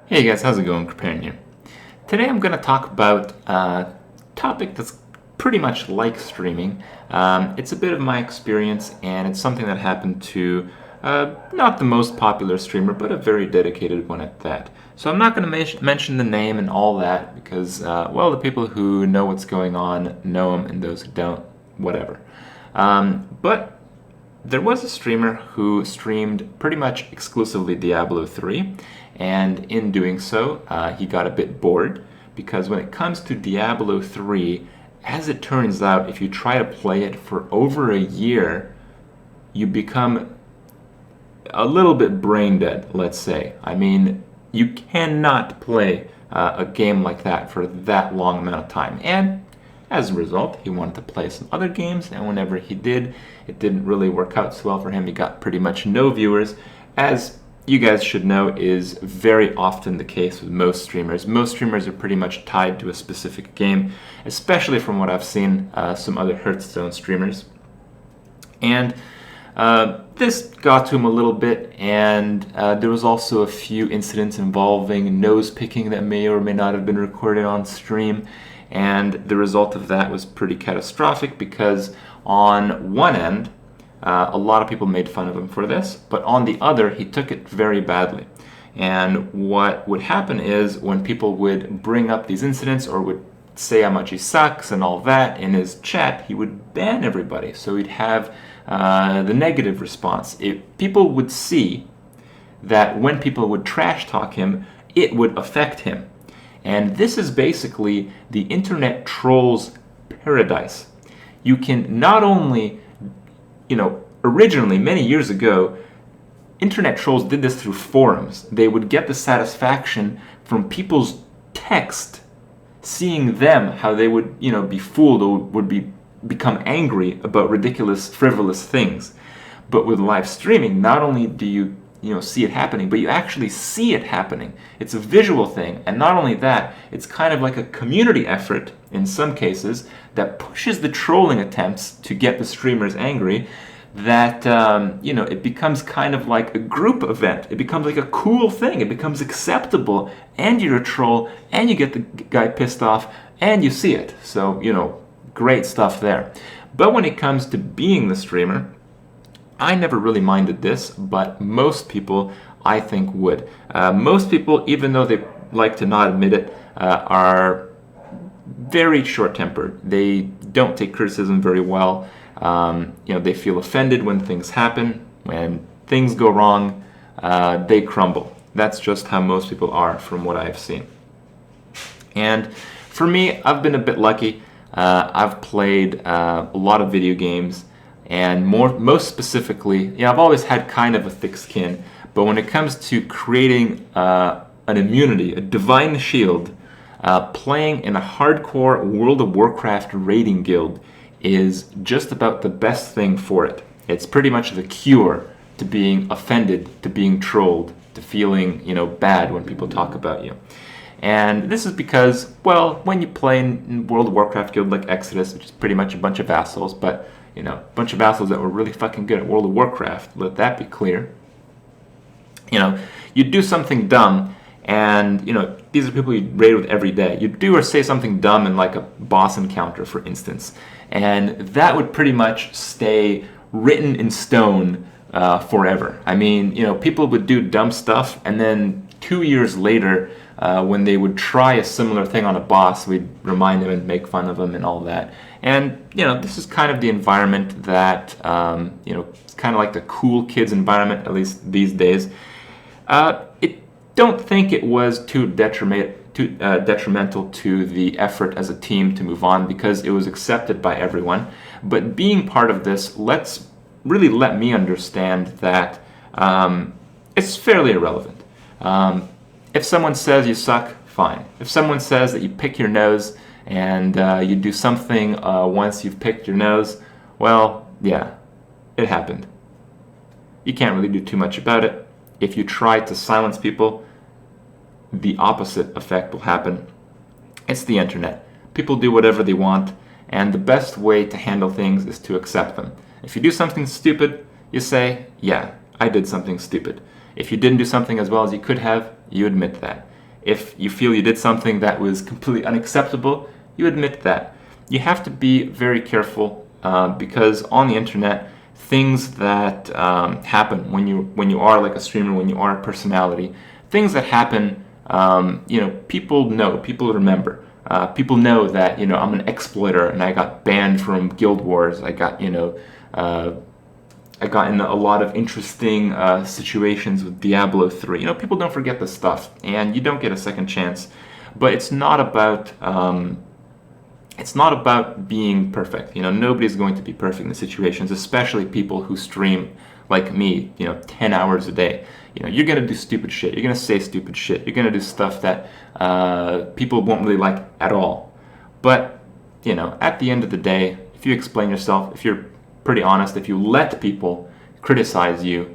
Hey guys, how's it going? Preparing here. Today I'm going to talk about a topic that's pretty much like streaming. It's a bit of my experience, and it's something that happened to not the most popular streamer, but a very dedicated one at that. So I'm not going to mention the name and all that because, well, the people who know what's going on know him, and those who don't, whatever. But there was a streamer who streamed pretty much exclusively Diablo 3, and in doing so, he got a bit bored because when it comes to Diablo 3, as it turns out, if you try to play it for over a year, you become a little bit brain dead, let's say. I mean, you cannot play a game like that for that long amount of time. And as a result, he wanted to play some other games, and whenever he did, it didn't really work out so well for him. He got pretty much no viewers, as you guys should know is very often the case with most streamers. Most streamers are pretty much tied to a specific game, especially from what I've seen some other Hearthstone streamers. And this got to him a little bit, and there was also a few incidents involving nose picking that may or may not have been recorded on stream. And the result of that was pretty catastrophic because on one end, a lot of people made fun of him for this, but on the other, he took it very badly. And what would happen is when people would bring up these incidents or would say how much he sucks and all that in his chat, he would ban everybody. So he'd have the negative response. People would see that when people would trash talk him, it would affect him. And this is basically the internet trolls paradise. You can not only, originally, many years ago, internet trolls did this through forums. They would get the satisfaction from people's text, seeing them, how they would, be fooled or would become angry about ridiculous, frivolous things. But with live streaming, not only do you see it happening, but you actually see it happening. It's a visual thing, and not only that, it's kind of like a community effort in some cases that pushes the trolling attempts to get the streamers angry, that it becomes kind of like a group event. It becomes like a cool thing. It becomes acceptable, and you're a troll, and you get the guy pissed off, and you see it. So, great stuff there. But when it comes to being the streamer, I never really minded this, but most people, I think, would. Most people, even though they like to not admit it, are very short-tempered. They don't take criticism very well. They feel offended when things happen. When things go wrong, they crumble. That's just how most people are from what I've seen. And for me, I've been a bit lucky. I've played a lot of video games. And most specifically, I've always had kind of a thick skin, but when it comes to creating an immunity, a divine shield, playing in a hardcore World of Warcraft raiding guild is just about the best thing for it. It's pretty much the cure to being offended, to being trolled, to feeling, bad when people talk about you. And this is because, well, when you play in World of Warcraft guild like Exodus, which is pretty much a bunch of vassals, but a bunch of vassals that were really fucking good at World of Warcraft, let that be clear. You do something dumb, and, these are people you raid with every day. You do or say something dumb in like a boss encounter, for instance, and that would pretty much stay written in stone forever. I mean, people would do dumb stuff, and then 2 years later, when they would try a similar thing on a boss, we'd remind them and make fun of them and all that. And, this is kind of the environment that, it's kind of like the cool kids environment, at least these days. Don't think it was too detrimental to the effort as a team to move on because it was accepted by everyone. But being part of this, let me understand that it's fairly irrelevant. If someone says you suck, fine. If someone says that you pick your nose and you do something once you've picked your nose, well, yeah, it happened. You can't really do too much about it. If you try to silence people, the opposite effect will happen. It's the internet. People do whatever they want, and the best way to handle things is to accept them. If you do something stupid, you say, yeah, I did something stupid. If you didn't do something as well as you could have, you admit that. If you feel you did something that was completely unacceptable, you admit that. You have to be very careful because on the internet, things that happen when you are like a streamer, when you are a personality, things that happen, people remember. People know that I'm an exploiter and I got banned from Guild Wars. I got I got in a lot of interesting situations with Diablo 3. People don't forget this stuff, and you don't get a second chance. But it's not about being perfect. Nobody's going to be perfect in the situations, especially people who stream like me. 10 hours a day. You're gonna do stupid shit. You're gonna say stupid shit. You're gonna do stuff that people won't really like at all. But at the end of the day, if you explain yourself, if you're pretty honest, if you let people criticize you,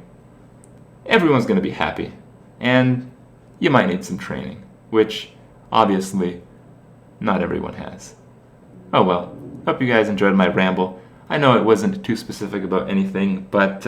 everyone's going to be happy. And you might need some training, which obviously not everyone has. Oh well, hope you guys enjoyed my ramble. I know it wasn't too specific about anything, but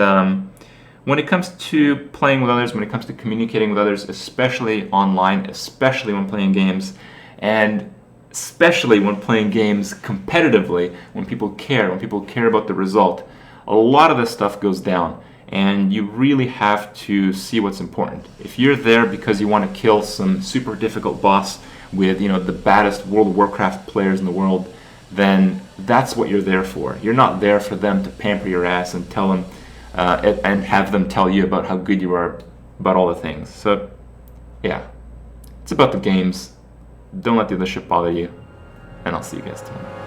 when it comes to playing with others, when it comes to communicating with others, especially online, especially when playing games, and especially when playing games competitively, when people care about the result, a lot of this stuff goes down, and you really have to see what's important. If you're there because you want to kill some super difficult boss with the baddest World of Warcraft players in the world, then that's what you're there for. You're not there for them to pamper your ass and tell them and have them tell you about how good you are about all the things. So yeah, it's about the games. Don't let the other shit bother you, and I'll see you guys tomorrow.